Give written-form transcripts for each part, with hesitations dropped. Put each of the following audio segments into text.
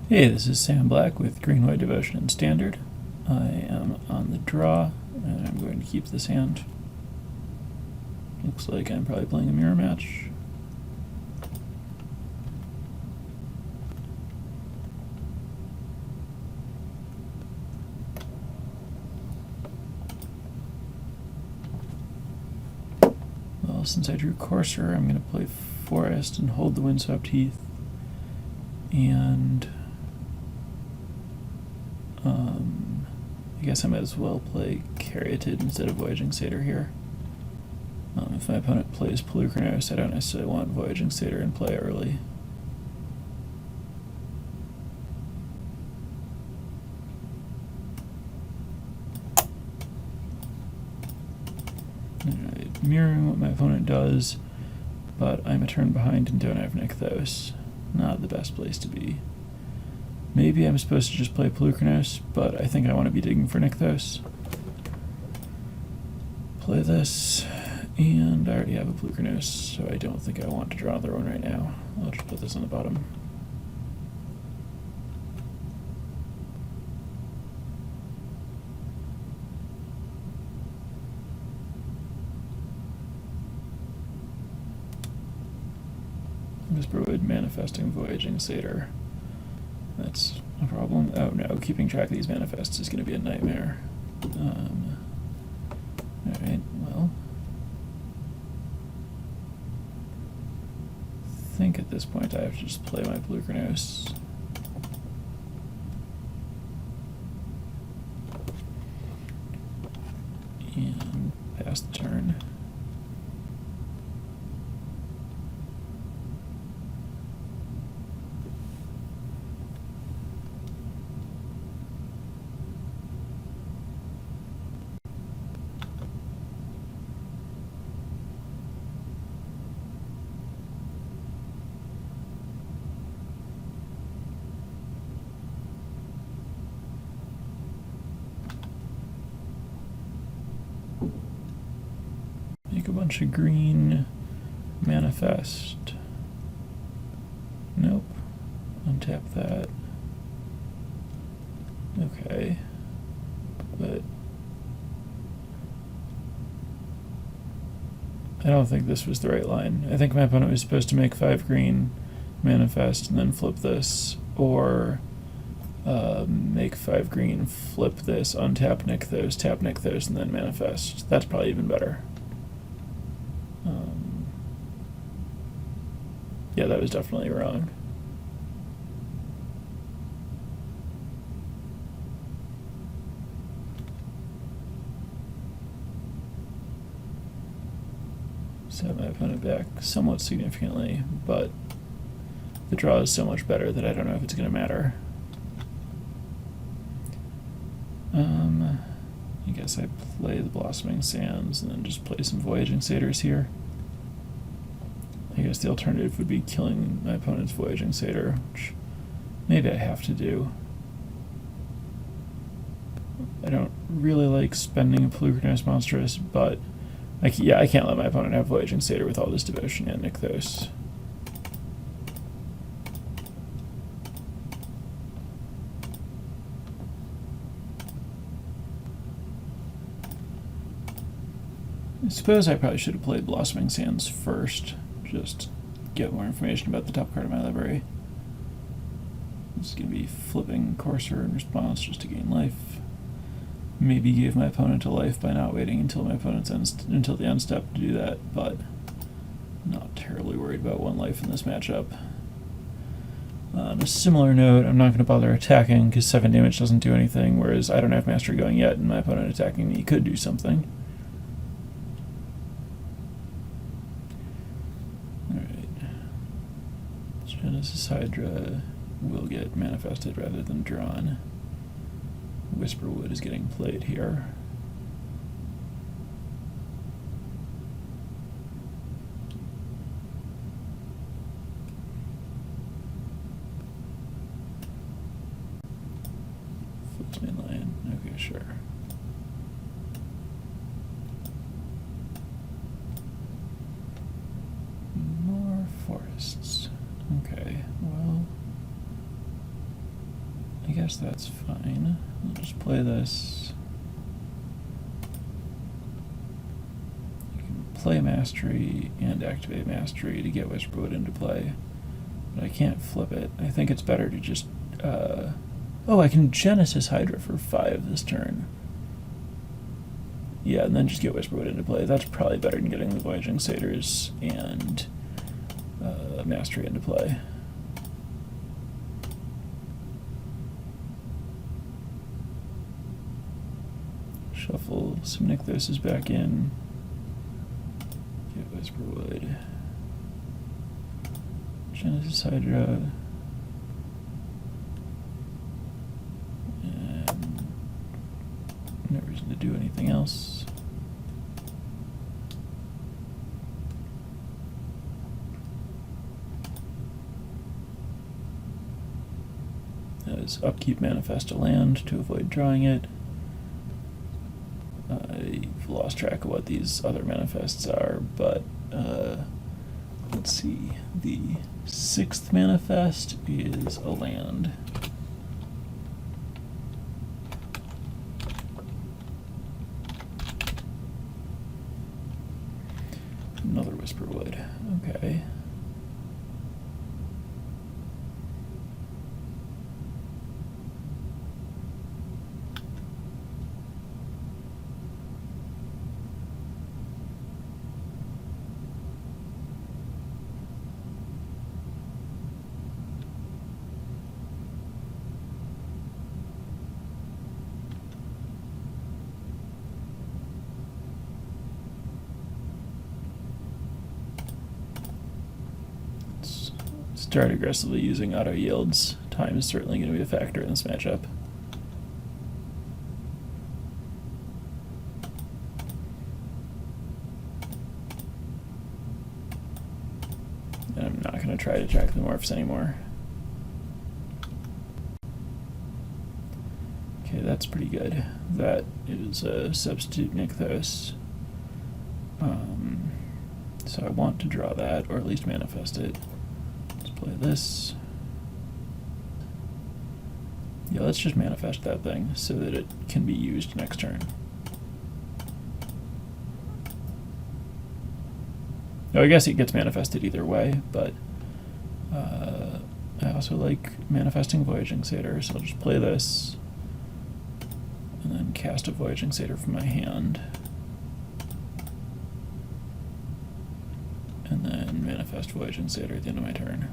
Hey, this is Sam Black with Green, White, Devotion, and Standard. I am on the draw, and I'm going to keep this hand. Looks like I'm probably playing a mirror match. Well, since I drew Courser, I'm going to play Forest and hold the Windswept Heath. And I guess I might as well play Caryatid instead of Voyaging Satyr here. If my opponent plays Polukranos, I don't necessarily want Voyaging Satyr in play early. Alright, mirroring what my opponent does, but I'm a turn behind and don't have Nykthos. Not the best place to be. Maybe I'm supposed to just play Polukranos, but I think I want to be digging for Nykthos. Play this, and I already have a Polukranos, so I don't think I want to draw another one right now. I'll just put this on the bottom. Whisperwood manifesting Voyaging Satyr. That's a problem. Oh no, keeping track of these manifests is going to be a nightmare. Alright, well. I think at this point I have to just play my Polukranos. And pass the turn. Make a bunch of green, manifest. Nope. Untap that. Okay. But I don't think this was the right line. I think my opponent was supposed to make 5 green, manifest, and then flip this, or make 5 green, flip this, untap Nykthos, tap Nykthos, and then manifest. That's probably even better. Yeah, that was definitely wrong. Set my opponent back somewhat significantly, but the draw is so much better that I don't know if it's going to matter. I guess I play the Blossoming Sands and then just play some Voyaging Satyrs here. I guess the alternative would be killing my opponent's Voyaging Satyr, which maybe I have to do. I don't really like spending a Polukranos Monstrous, but I can't let my opponent have Voyaging Satyr with all this Devotion and Nykthos. I suppose I probably should have played Blossoming Sands first, just get more information about the top card of my library. This is going to be flipping Courser in response just to gain life. Maybe gave my opponent a life by not waiting until my opponent's until the end step to do that, but not terribly worried about 1 life in this matchup. On a similar note, I'm not going to bother attacking because 7 damage doesn't do anything, whereas I don't have Mastery going yet, and my opponent attacking me could do something. Genesis Hydra will get manifested rather than drawn. Whisperwood is getting played here. Flips main lion. Okay, sure. More forests. Okay, well, I guess that's fine. I'll just play this. You can play Mastery and activate Mastery to get Whisperwood into play, but I can't flip it. I think it's better to just... oh, I can Genesis Hydra for 5 this turn. Yeah, and then just get Whisperwood into play. That's probably better than getting the Voyaging Satyrs and Mastery into play. Shuffle some Nykthoses back in. Get Whisperwood. Genesis Hydra. And no reason to do anything else. As upkeep manifest a land to avoid drawing it. I've lost track of what these other manifests are, but let's see. The 6th manifest is a land. Another Whisperwood. Okay. Start aggressively using auto yields. Time is certainly going to be a factor in this matchup. And I'm not going to try to track the morphs anymore. Okay, that's pretty good. That is a substitute Nykthos. So I want to draw that, or at least manifest it. Play this. Yeah, let's just manifest that thing so that it can be used next turn. Oh, I guess it gets manifested either way, but I also like manifesting Voyaging Satyr, so I'll just play this and then cast a Voyaging Satyr from my hand. And then manifest Voyaging Satyr at the end of my turn.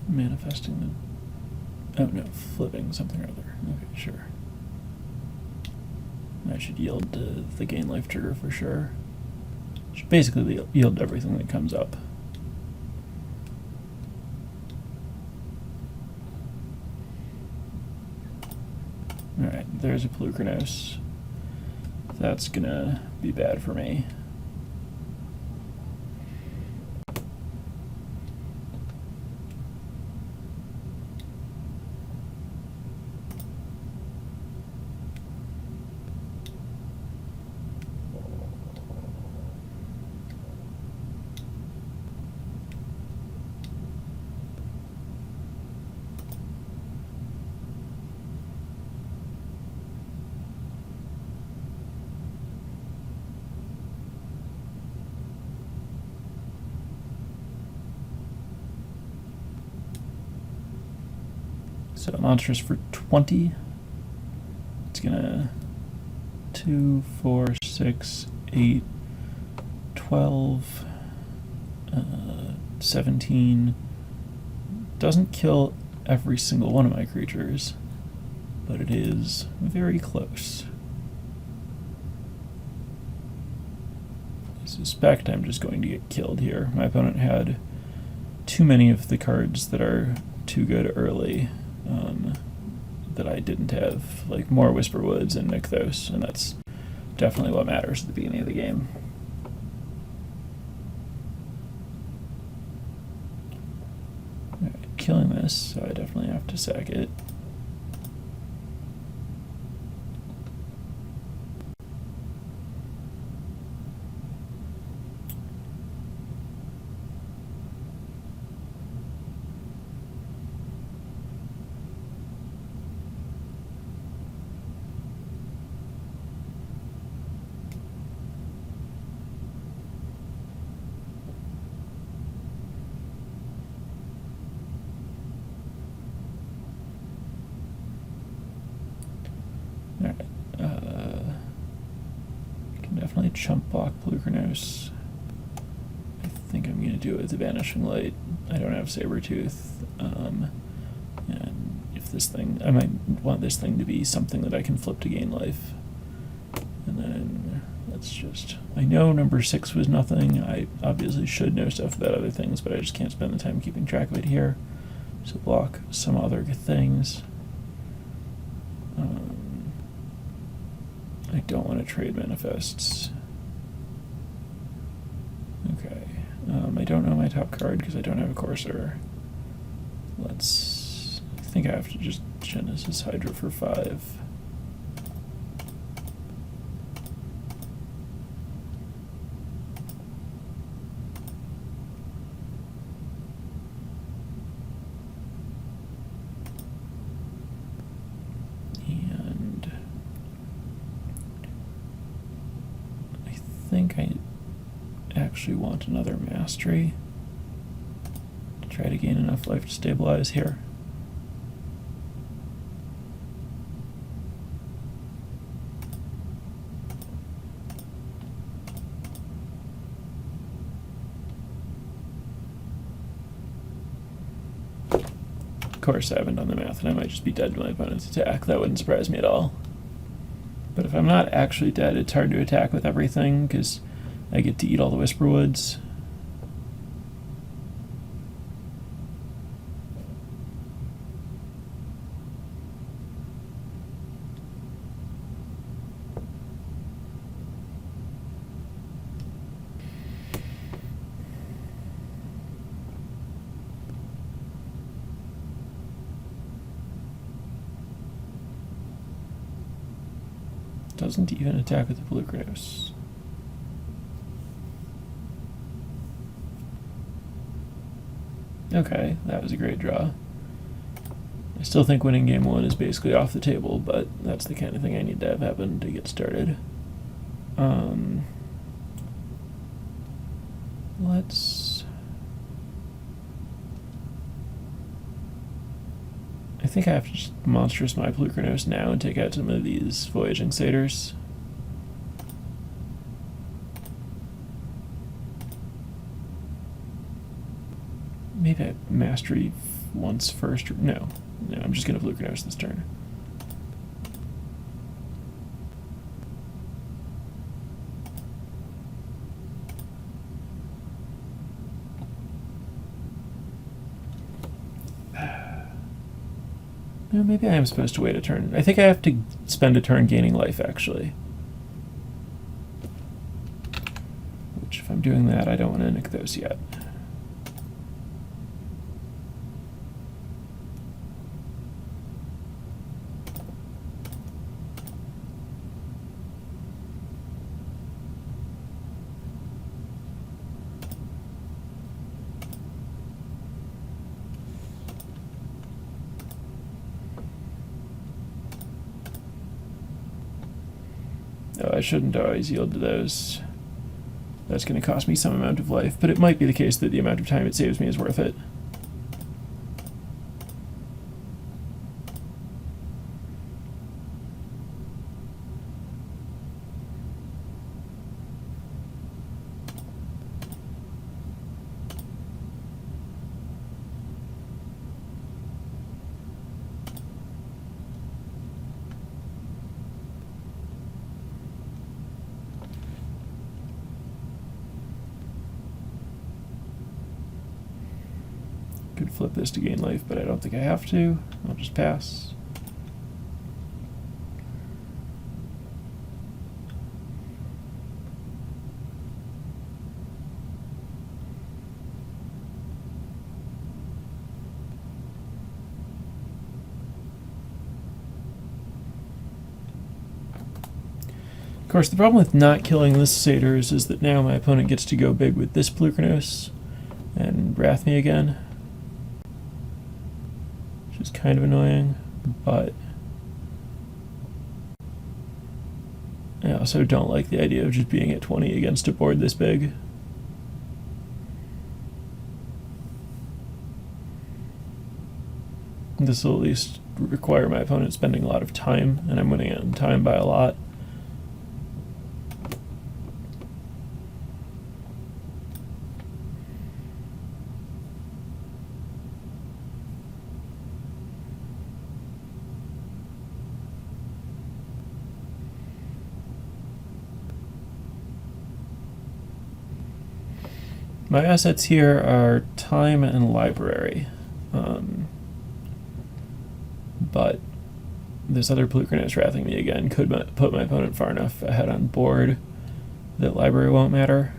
Manifesting the... oh no, flipping something or other. Okay, sure. I should yield to the gain life trigger for sure. Should basically yield to everything that comes up. Alright, there's a Pelucranos. That's gonna be bad for me. So monsters for 20. It's gonna 2, 4, 6, 8, 12, 17. Doesn't kill every single one of my creatures, but it is very close. I suspect I'm just going to get killed here. My opponent had too many of the cards that are too good early. that I didn't have, like more Whisperwoods and Nykthos, and that's definitely what matters at the beginning of the game. Alright, killing this, so I definitely have to sack it. Definitely chump block Bluegranos. I think I'm going to do it with the Vanishing Light. I don't have Sabertooth. And if this thing, I might want this thing to be something that I can flip to gain life. And then let's just, I know number 6 was nothing. I obviously should know stuff about other things, but I just can't spend the time keeping track of it here. So block some other things. I don't want to trade manifests. Okay. I don't know my top card because I don't have a Courser. Let's... I think I have to just Genesis Hydra for 5. I think I actually want another Mastery to try to gain enough life to stabilize here. Of course, I haven't done the math, and I might just be dead to my opponent's attack. That wouldn't surprise me at all. But if I'm not actually dead, it's hard to attack with everything, because I get to eat all the Whisperwoods. Doesn't even attack with the Bluegranos. Okay, that was a great draw. I still think winning game 1 is basically off the table, but that's the kind of thing I need to have happen to get started. I think I have to just monstrous my Bluegranos now and take out some of these Voyaging Satyrs. Maybe I Mastery once first. No, I'm just going to Bluegranos this turn. No, maybe I am supposed to wait a turn. I think I have to spend a turn gaining life, actually. Which, if I'm doing that, I don't want to nick those yet. Oh, I shouldn't always yield to those. That's going to cost me some amount of life, but it might be the case that the amount of time it saves me is worth it. Could flip this to gain life, but I don't think I have to. I'll just pass. course, the problem with not killing this satyrs is that now my opponent gets to go big with this Plukernos and wrath me again, which is kind of annoying, but I also don't like the idea of just being at 20 against a board this big. This will at least require my opponent spending a lot of time, and I'm winning on time by a lot. My assets here are time and library, but this other Plukernos wrathing me again could put my opponent far enough ahead on board that library won't matter.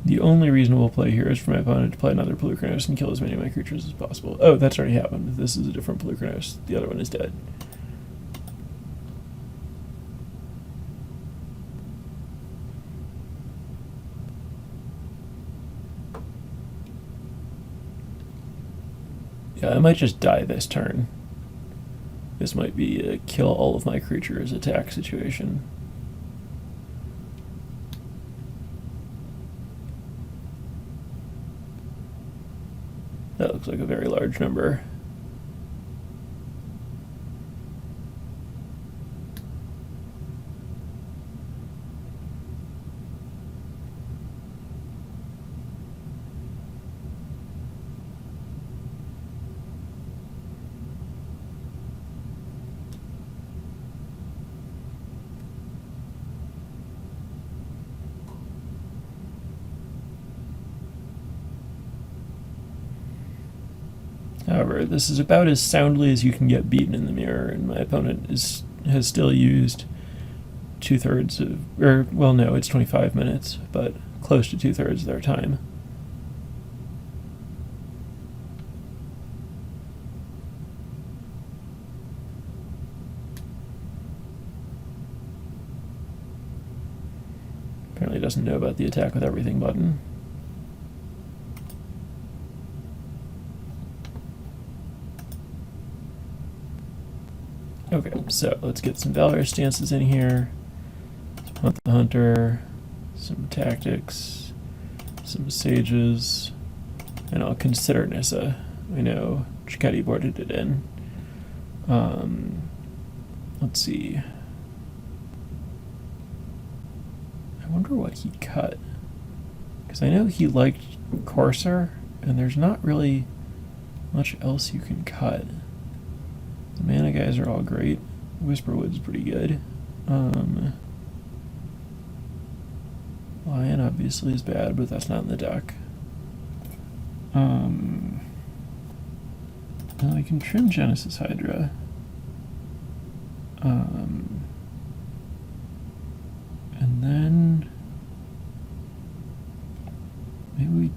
The only reasonable play here is for my opponent to play another Plukernos and kill as many of my creatures as possible. Oh, that's already happened. This is a different Plukernos. The other one is dead. Yeah, I might just die this turn. This might be a kill all of my creatures attack situation. That looks like a very large number. However, this is about as soundly as you can get beaten in the mirror, and my opponent has still used 2/3 of, or, well, no, it's 25 minutes, but close to 2/3 of their time. Apparently doesn't know about the attack with everything button. Okay, so let's get some Valorous stances in here. Hunt the Hunter, some tactics, some sages, and I'll consider Nissa. I know Chiquetti boarded it in. Let's see. I wonder what he cut. Because I know he liked Courser, and there's not really much else you can cut. The mana guys are all great. Whisperwood's pretty good. Lion obviously is bad, but that's not in the deck. Well, I can trim Genesis Hydra. And then maybe we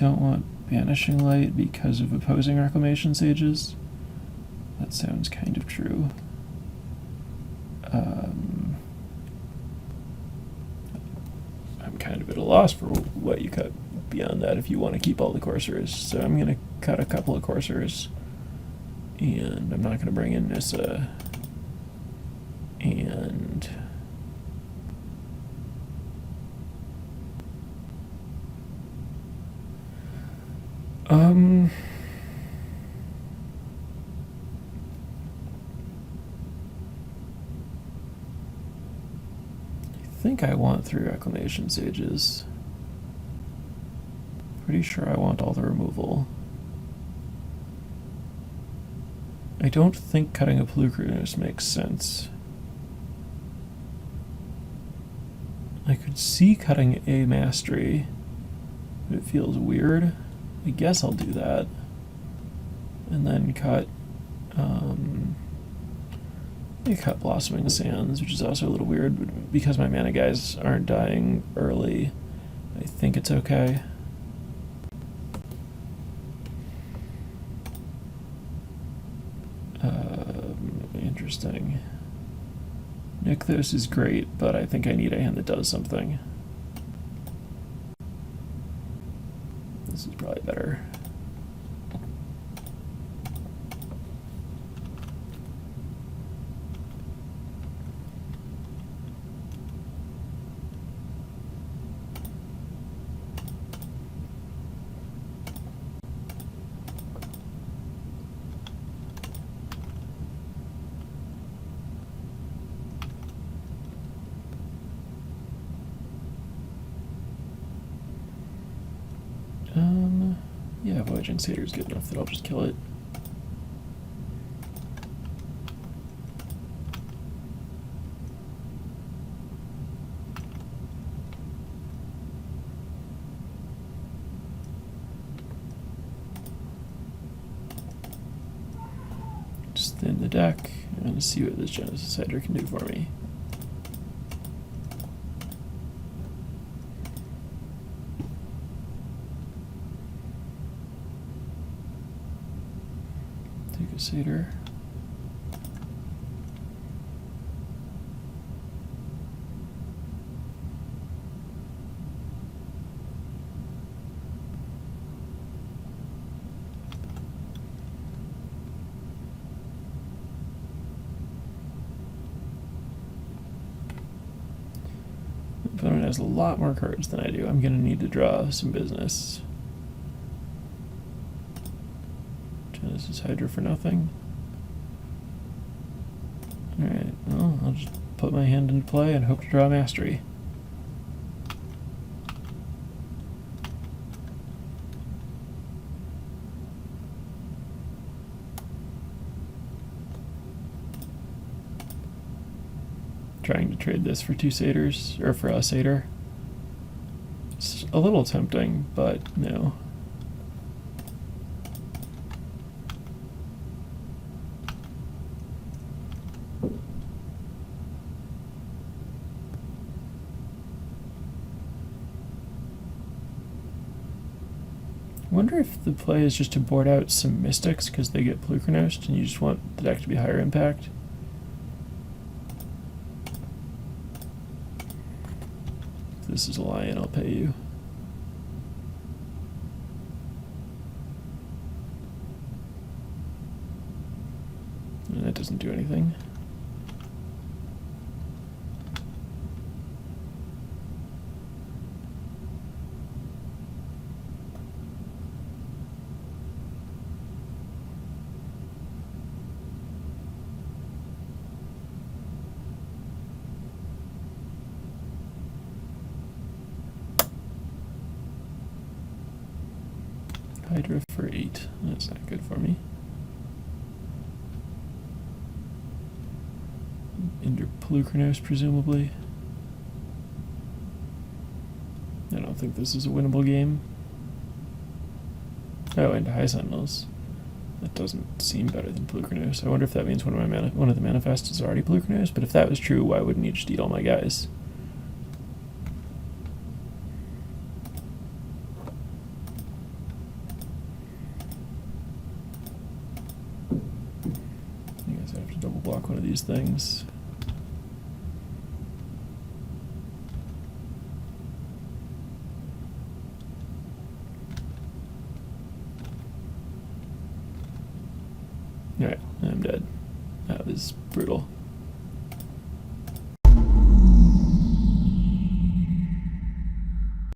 don't want Banishing Light because of opposing Reclamation Sages. That sounds kind of true. I'm kind of at a loss for what you cut beyond that if you want to keep all the Corsairs. So I'm going to cut a couple of Corsairs, and I'm not going to bring in Nissa, and I think I want 3 Reclamation Sages. Pretty sure I want all the removal. I don't think cutting a Polukranos makes sense. I could see cutting a Mastery, but it feels weird. I guess I'll do that. And then cut Blossoming Sands, which is also a little weird, but because my mana guys aren't dying early, I think it's okay. Interesting. Nykthos is great, but I think I need a hand that does something. This is probably better. Yeah, Voyaging Satyr is good enough that I'll just kill it. Just thin the deck and see what this Genesis Hydra can do for me. Satyr. My opponent has a lot more cards than I do. I'm going to need to draw some business. Genesis Hydra for nothing. Alright, well, I'll just put my hand into play and hope to draw Mastery. Trying to trade this for 2 Satyrs, or for a Satyr. It's a little tempting, but no. I wonder if the play is just to board out some Mystics because they get Polukranos and you just want the deck to be higher impact. If this is a lion, I'll pay you. And that doesn't do anything. Hydra for 8. That's not good for me. Ender Polukranos, presumably. I don't think this is a winnable game. Oh, and High Sentinels. That doesn't seem better than Polukranos. I wonder if that means one of the manifests is already Polukranos, but if that was true, why wouldn't he just eat all my guys? unlock one of these things. Alright, I'm dead. That was brutal.